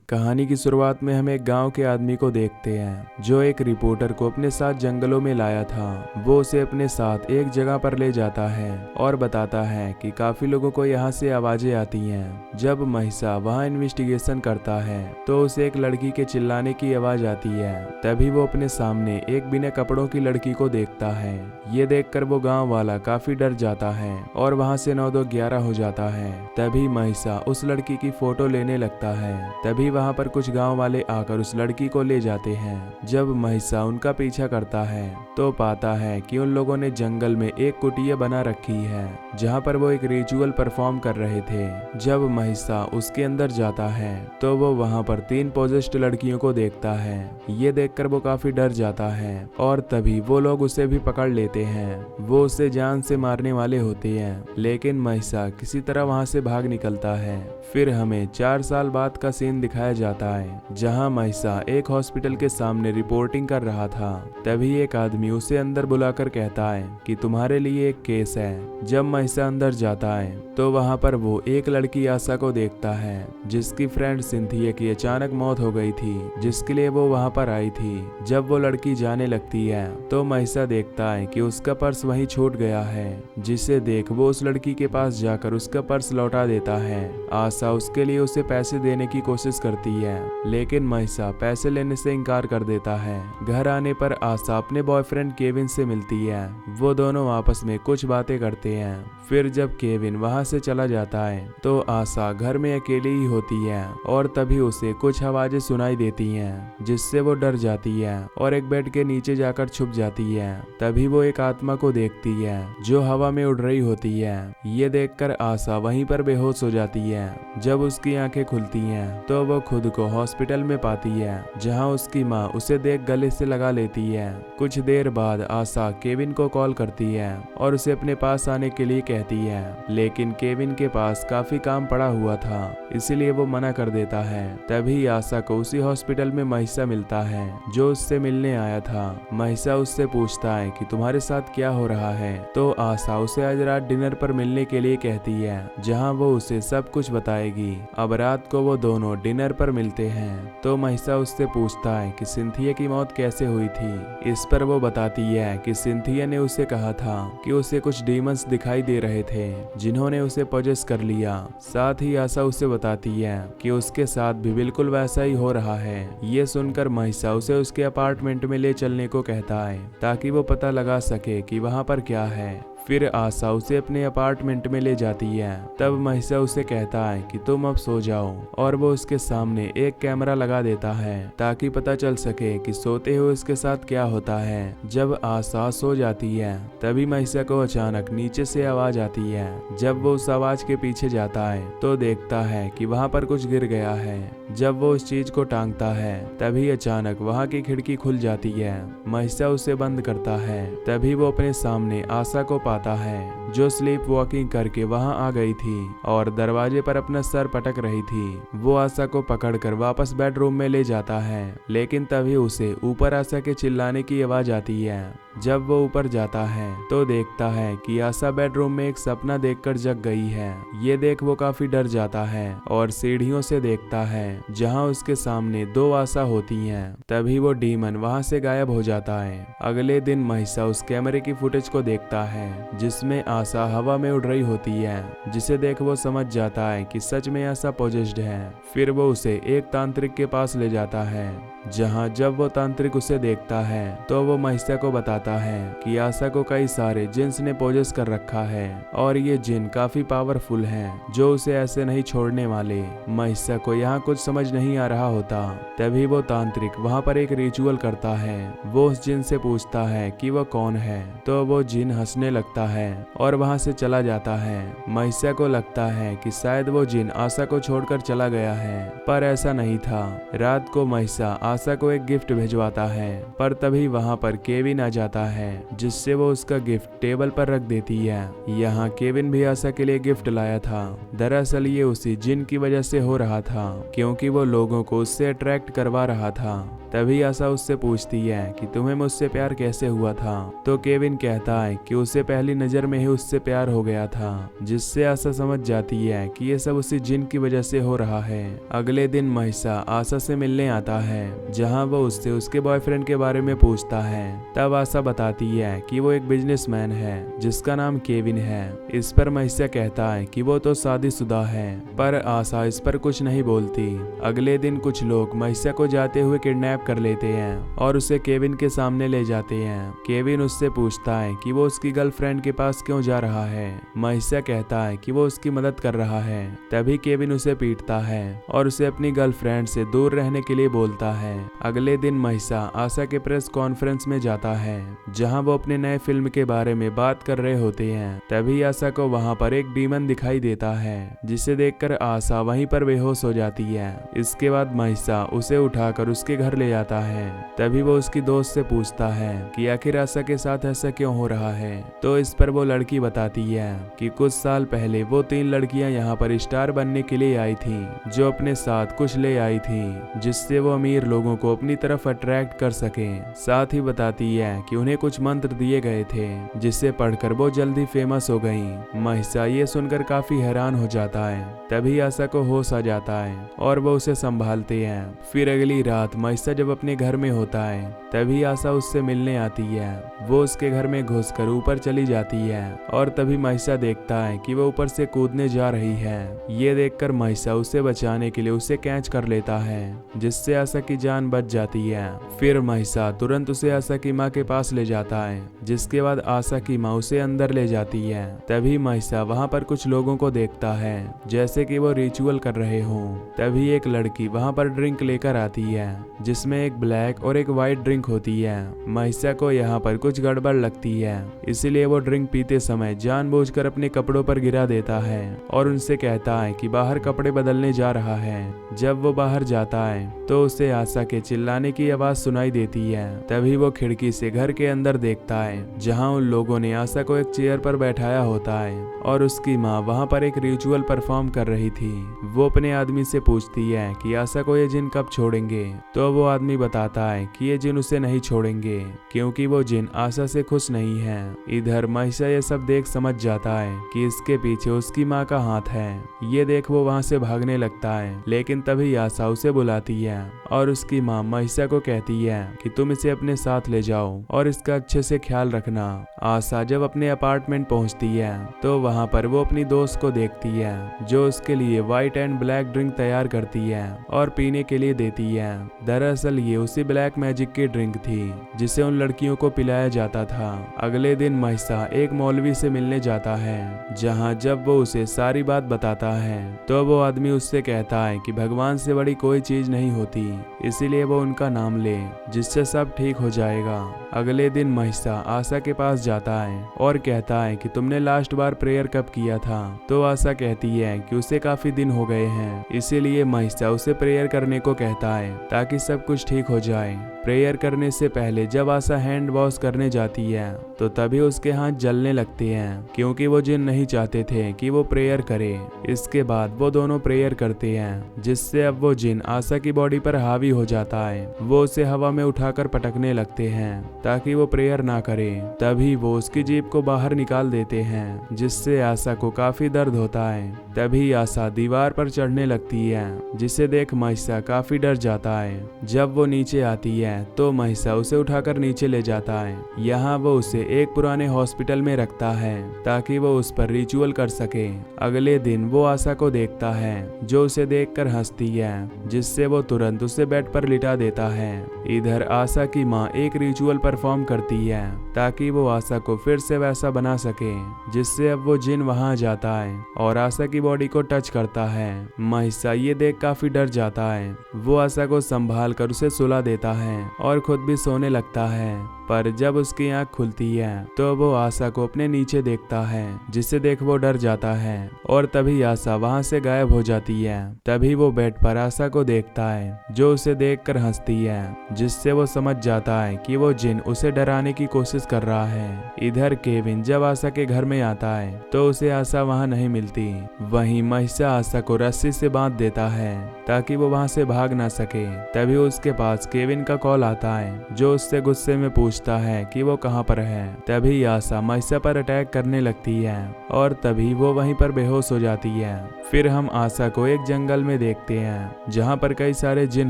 कहानी की शुरुआत में हम एक गांव के आदमी को देखते हैं जो एक रिपोर्टर को अपने साथ जंगलों में लाया था। वो उसे अपने साथ एक जगह पर ले जाता है और बताता है कि काफी लोगों को यहाँ से आवाजें आती हैं। जब महिसा वहाँ इन्वेस्टिगेशन करता है तो उसे एक लड़की के चिल्लाने की आवाज आती है। तभी वो अपने सामने एक बिना कपड़ों की लड़की को देखता है। ये देखकर वो गाँव वाला काफी डर जाता है और वहाँ से 9-2-11 हो जाता है। तभी महिसा उस लड़की की फोटो लेने लगता है। तभी वहाँ पर कुछ गांव वाले आकर उस लड़की को ले जाते हैं। जब महिसा उनका पीछा करता है तो पाता है कि उन लोगों ने जंगल में एक कुटिया बना रखी है जहाँ पर वो एक रिचुअल परफॉर्म कर रहे थे। जब महिसा उसके अंदर जाता है तो वो वहाँ पर 3 पोजेस्ड लड़कियों को देखता है। ये देखकर वो काफी डर जाता है और तभी वो लोग उसे भी पकड़ लेते हैं। वो उसे जान से मारने वाले होते हैं, लेकिन महिसा किसी तरह वहाँ से भाग निकलता है। फिर हमें 4 साल बाद का सीन दिखाया जाता है जहां महिसा एक हॉस्पिटल के सामने रिपोर्टिंग कर रहा था। तभी एक आदमी उसे अंदर बुलाकर कहता है कि तुम्हारे लिए एक केस है। जब महिसा अंदर जाता है तो वहां पर वो एक लड़की आशा को देखता है जिसकी फ्रेंड सिंथिया की अचानक मौत हो गई थी, जिसके लिए वो वहां पर आई थी। जब वो लड़की जाने लगती है तो महिसा देखता है कि उसका पर्स वहीं छूट गया है, जिसे देख वो उस लड़की के पास जाकर उसका पर्स लौटा देता है। आशा उसके लिए उसे पैसे देने की कोशिश करती है, लेकिन महिसा पैसे लेने से इनकार कर देता है। घर आने पर आशा अपने बॉयफ्रेंड केविन से मिलती है। वो दोनों आपस में कुछ बातें करते हैं। फिर जब केविन वहां से चला जाता है तो आशा घर में अकेली ही होती है और तभी उसे कुछ आवाजें सुनाई देती हैं, जिससे वो डर जाती है और एक बेड के नीचे जाकर छुप जाती है। तभी वो एक आत्मा को देखती है जो हवा में उड़ रही होती है। ये देखकर आशा वहीं पर बेहोश हो जाती है। जब उसकी आंखें खुलती हैं तो वो खुद को हॉस्पिटल में पाती है जहां उसकी माँ उसे देख गले से लगा लेती है। कुछ देर बाद आशा केविन को कॉल करती है और उसे अपने पास आने के लिए कहती है, लेकिन केविन के पास काफी काम पड़ा हुआ था, इसीलिए वो मना कर देता है। तभी आशा को उसी हॉस्पिटल में महिसा मिलता है जो उससे मिलने आया था। महिसा उससे पूछता है कि तुम्हारे साथ क्या हो रहा है, तो आशा उसे आज रात डिनर पर मिलने के लिए कहती है जहाँ वो उसे सब कुछ बताएगी। अब रात को वो दोनों डिनर पर मिलते हैं तो महिसा उससे पूछता है कि सिंथिया की मौत कैसे हुई थी। इस पर वो बताती है कि सिंथिया ने उसे कहा था कि उसे कुछ डीमंस दिखाई दे रहे थे जिन्होंने उसे पॉजेस कर लिया। साथ ही आशा उसे बताती है कि उसके साथ भी बिल्कुल वैसा ही हो रहा है। ये सुनकर महिसा उसे उसके अपार्टमेंट में ले चलने को कहता है ताकि वो पता लगा सके कि वहाँ पर क्या है। फिर आशा उसे अपने अपार्टमेंट में ले जाती है। तब महिसा उसे कहता है कि तुम अब सो जाओ और वो उसके सामने एक कैमरा लगा देता है ताकि पता चल सके कि सोते हुए उसके साथ क्या होता है। जब आशा सो जाती है तभी महिसा को अचानक नीचे से आवाज आती है। जब वो उस आवाज के पीछे जाता है तो देखता है कि वहाँ पर कुछ गिर गया है। जब वो उस चीज को टांगता है तभी अचानक वहाँ की खिड़की खुल जाती है। महिसा उसे बंद करता है। तभी वो अपने सामने आशा को पाता है जो स्लीप वॉकिंग करके वहां आ गई थी और दरवाजे पर अपना सर पटक रही थी। वो आशा को पकड़कर वापस बेडरूम में ले जाता है, लेकिन तभी उसे ऊपर आशा के चिल्लाने की आवाज आती है। जब वो ऊपर जाता है तो देखता है कि आशा बेडरूम में एक सपना देखकर जग गई है। ये देख वो काफी डर जाता है और सीढ़ियों से देखता है जहां उसके सामने 2 आशा होती हैं। तभी वो डीमन वहां से गायब हो जाता है। अगले दिन महिसा उस कैमरे की फुटेज को देखता है जिसमें आशा हवा में उड़ रही होती है, जिसे देख वो समझ जाता है कि सच में आशा पॉजेस्ड है। फिर वो उसे एक तांत्रिक के पास ले जाता है जहां जब वो तांत्रिक उसे देखता है तो वो महिसा को बताता है कि आशा को कई सारे जिन्स ने पोजेस कर रखा है और ये जिन काफी पावरफुल हैं जो उसे ऐसे नहीं छोड़ने वाले। महिसा को यहाँ कुछ समझ नहीं आ रहा होता। तभी वो तांत्रिक वहाँ पर एक रिचुअल करता है। वो उस जिन से पूछता है कि वो कौन है, तो वो जिन हंसने लगता है और वहाँ से चला जाता है। महिसा को लगता है कि शायद वो जिन आशा को छोड़कर चला गया है, पर ऐसा नहीं था। रात को महिसा आशा को एक गिफ्ट भिजवाता है, पर तभी वहाँ पर केविन आ जाता है जिससे वो उसका गिफ्ट टेबल पर रख देती है। यहाँ केविन भी आशा के लिए गिफ्ट लाया था। दरअसल ये उसी जिन की वजह से हो रहा था, क्योंकि वो लोगों को उससे अट्रैक्ट करवा रहा था। तभी आशा उससे पूछती है कि तुम्हें मुझसे प्यार कैसे हुआ था। तो केविन कहता है कि उसे पहली नजर में ही उससे प्यार हो गया था, जिससे आशा समझ जाती है कि ये सब उसी जिन की वजह से हो रहा है। अगले दिन महिषा आशा से मिलने आता है, जहाँ वो उससे उसके बॉयफ्रेंड के बारे में पूछता है। तब आशा बताती है कि वो एक बिजनेसमैन है जिसका नाम केविन है। इस पर महिषा कहता है कि वो तो शादीशुदा है, पर आशा इस पर कुछ नहीं बोलती। अगले दिन कुछ लोग महिषा को जाते हुए किडनैप कर लेते हैं और उसे केविन के सामने ले जाते हैं। केविन उससे पूछता है कि वो उसकी गर्लफ्रेंड के पास क्यों जा रहा है। महिषा कहता है कि वो उसकी मदद कर रहा है। तभी केविन उसे पीटता है और उसे अपनी गर्लफ्रेंड से दूर रहने के लिए बोलता है। अगले दिन महिषा आशा के प्रेस कॉन्फ्रेंस में जाता है, जहां वो अपने नए फिल्म के बारे में बात कर रहे होते हैं। तभी आशा को वहां पर एक डीमन दिखाई देता है, जिसे देखकर आशा वहीं पर बेहोश हो जाती है। इसके बाद महिषा उसे उठाकर उसके घर ले जाता है। तभी वो उसकी दोस्त से पूछता है कि आखिर आशा के साथ ऐसा क्यों हो रहा है। तो इस पर वो लड़की बताती है कि कुछ साल पहले वो 3 लड़कियां यहाँ पर स्टार बनने के लिए आई थी, जो अपने साथ कुछ ले आई थी जिससे वो अमीर लोगों को अपनी तरफ अट्रैक्ट कर सके। साथ ही बताती है कि उन्हें कुछ मंत्र दिए गए थे, जिसे पढ़कर वो जल्दी फेमस हो गई। महिषा ये सुनकर काफी हैरान हो जाता है। तभी आशा को होश आ जाता है और वो उसे संभालते हैं। फिर अगली रात महिषा जब अपने घर में होता है, तभी आशा उससे मिलने आती है। वो उसके घर में घुसकर ऊपर चली जाती है और तभी महिषा देखता है कि वो ऊपर से कूदने जा रही है। ये देखकर महिषा उसे बचाने के लिए उसे कैच कर लेता है, जिससे आशा की जान बच जाती है। फिर महिषा तुरंत उसे आशा की माँ के पास ले जाता है, जिसके बाद आशा की माँ उसे अंदर ले जाती है। तभी महिषा वहाँ पर कुछ लोगों को देखता है, जैसे कि वो रिचुअल कर रहे हों। तभी एक लड़की वहाँ पर ड्रिंक लेकर आती है, जिसमें एक ब्लैक और एक व्हाइट ड्रिंक होती है। महिषा को यहाँ पर कुछ गड़बड़ लगती है, इसीलिए वो ड्रिंक पीते समय जानबूझकर अपने कपड़ों पर गिरा देता है और उनसे कहता है कि बाहर कपड़े बदलने जा रहा है। जब वो बाहर जाता है तो उसे आशा के चिल्लाने की आवाज सुनाई देती है। तभी वो खिड़की से घर के अंदर देखता है, जहाँ उन लोगों ने आशा को एक चेयर पर बैठाया होता है और उसकी माँ वहाँ पर एक रिचुअल परफॉर्म कर रही थी। वो अपने आदमी से पूछती है कि आशा को ये जिन कब छोड़ेंगे। तो वो आदमी बताता है कि ये जिन उसे नहीं छोड़ेंगे, क्योंकि वो जिन आशा से खुश नहीं है। इधर महिषा ये सब देख समझ जाता है कि इसके पीछे उसकी माँ का हाथ है। ये देख वो वहाँ से भागने लगता है, लेकिन तभी आशा उसे बुलाती है और उसकी माँ महिषा को कहती है कि तुम इसे अपने साथ ले जाओ और इसका अच्छे से ख्याल रखना। आशा जब अपने अपार्टमेंट पहुँचती है तो वहाँ पर वो अपनी दोस्त को देखती है, जो उसके लिए व्हाइट एंड ब्लैक ड्रिंक तैयार करती है और पीने के लिए देती है। दरअसल ये उसी ब्लैक मैजिक की ड्रिंक थी, जिसे उन लड़कियों को पिलाया जाता था। अगले दिन महिषा एक मौलवी से मिलने जाता है, जहाँ जब वो उसे सारी बात बताता है तो वो आदमी उससे कहता है कि भगवान से बड़ी कोई चीज नहीं होती, इसीलिए वो उनका नाम ले, जिससे सब ठीक हो जाएगा। अगले दिन महिषा आशा के पास जाता है और कहता है कि तुमने लास्ट बार प्रेयर कब किया था। तो आशा कहती है कि उसे काफी दिन हो गए हैं, इसीलिए महिषा उसे प्रेयर करने को कहता है ताकि सब कुछ ठीक हो जाए। प्रेयर करने से पहले जब आशा हैंड वॉश करने जाती है तो तभी उसके हाथ जलने लगते हैं, क्योंकि वो जिन नहीं चाहते थे कि वो प्रेयर करे। इसके बाद वो दोनों प्रेयर करते हैं, जिससे अब वो जिन आशा की बॉडी पर हावी हो जाता है। वो उसे हवा में उठाकर पटकने लगते हैं ताकि वो प्रेयर ना करे। तभी वो उसकी जीभ को बाहर निकाल देते हैं, जिससे आशा को काफी दर्द होता है। तभी आशा दीवार पर चढ़ने लगती है, जिसे देख महिषा काफी डर जाता है। जब वो नीचे आती है तो महिषा उसे उठाकर नीचे ले जाता है। यहाँ वो उसे एक पुराने हॉस्पिटल में रखता है ताकि वो उस पर रिचुअल कर सके। अगले दिन वो आशा को देखता है, जो उसे देखकर हंसती है, जिससे वो तुरंत उसे बेड पर लिटा देता है। इधर आशा की माँ एक रिचुअल परफॉर्म करती है ताकि वो आशा को फिर से वैसा बना सके, जिससे अब वो जिन वहां जाता है और आशा की बॉडी को टच करता है। महिषा ये देख काफी डर जाता है। वो आशा को संभाल कर उसे सुला देता है और खुद भी सोने लगता है। पर जब उसकी आंख खुलती है तो वो आशा को अपने नीचे देखता है, जिसे देख वो डर जाता है और तभी आशा वहां से गायब हो जाती है। तभी वो बेड पर आशा को देखता है, जो उसे देखकर हंसती है, जिससे वो समझ जाता है कि वो जिन उसे डराने की कोशिश कर रहा है। इधर केविन जब आशा के घर में आता है तो उसे आशा वहां नहीं मिलती। वहीं महिषा आशा को रस्सी से बांध देता है ताकि वो वहां से भाग ना सके। तभी उसके पास केविन का कॉल आता है, जो उससे गुस्से में पूछता है कि वो कहां पर है। तभी आशा महिषा पर अटैक करने लगती है और तभी वो वहीं पर बेहोश हो जाती है। फिर हम आशा को एक जंगल में देखते हैं, जहां पर कई सारे जिन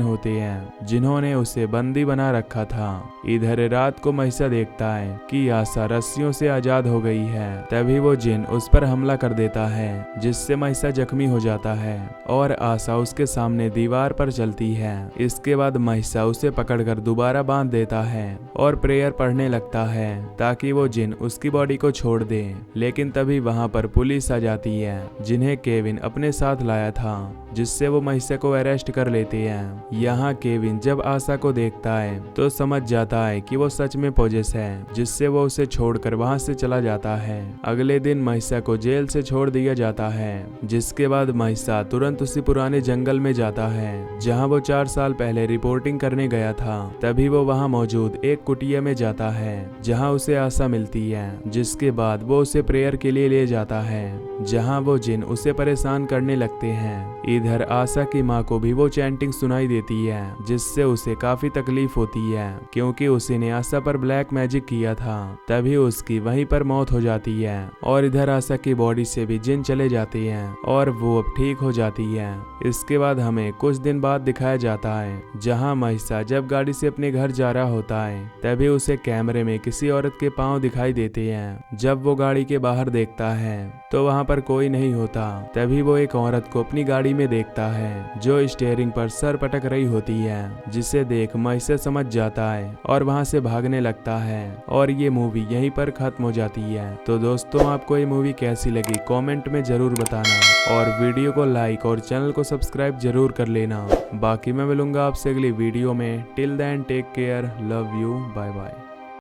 होते हैं, जिन्होंने उसे बंदी बना रखा था। इधर रात को महिषा देखता है कि आशा रस्सियों से आजाद हो गई है। तभी वो जिन उस पर हमला कर देता है, जिससे महिषा जख्मी हो जाता है और आशा उसके सामने दीवार पर चलती है। इसके बाद महिषा उसे पकड़कर दोबारा बांध देता है और प्रेयर पढ़ने लगता है ताकि वो जिन उसकी बॉडी को छोड़ दे। लेकिन तभी वहां पर पुलिस आ जाती है, जिन्हें केविन अपने साथ लाया था, जिससे वो महिषा को अरेस्ट कर लेते हैं। यहाँ केविन जब आशा को देखता है तो समझ जाता है कि वो सच में पोजेस है, जिससे वो उसे छोड़कर वहां से चला जाता है। अगले दिन महिषा को जेल से छोड़ दिया जाता है, जिसके बाद महिषा तुरंत उसी पुराने जंगल में जाता है जहाँ वो 4 साल पहले रिपोर्टिंग करने गया था। तभी वो वहाँ मौजूद एक कुटिया में जाता है, जहाँ उसे आशा मिलती है, जिसके बाद वो उसे प्रेयर के लिए ले जाता है, जहाँ वो जिन उसे परेशान करने लगते हैं। इधर आशा की माँ को भी वो चैंटिंग सुनाई देती है, जिससे उसे काफी तकलीफ होती है, क्योंकि उसी ने आशा पर ब्लैक मैजिक किया था। तभी उसकी वहीं पर मौत हो जाती है और इधर आशा की बॉडी से भी जिन चले जाते हैं और वो अब ठीक हो जाती है। इसके बाद हमें कुछ दिन बाद दिखाया जाता है, जहाँ महिषा जब गाड़ी से अपने घर जा रहा होता है, तभी उसे कैमरे में किसी औरत के पाँव दिखाई देते हैं। जब वो गाड़ी के बाहर देखता है तो वहाँ पर कोई नहीं होता। तभी वो एक औरत को अपनी गाड़ी में देखता है, जो स्टीयरिंग पर सर पटक रही होती है, जिसे देख महिषा समझ जाता है और वहां से भागने लगता है और ये मूवी यहीं पर खत्म हो जाती है। तो दोस्तों, आपको ये मूवी कैसी लगी कमेंट में जरूर बताना और वीडियो को लाइक और चैनल को सब्सक्राइब जरूर कर लेना। बाकी मैं मिलूंगा आपसे अगली वीडियो में। Till then take care, love you, bye bye.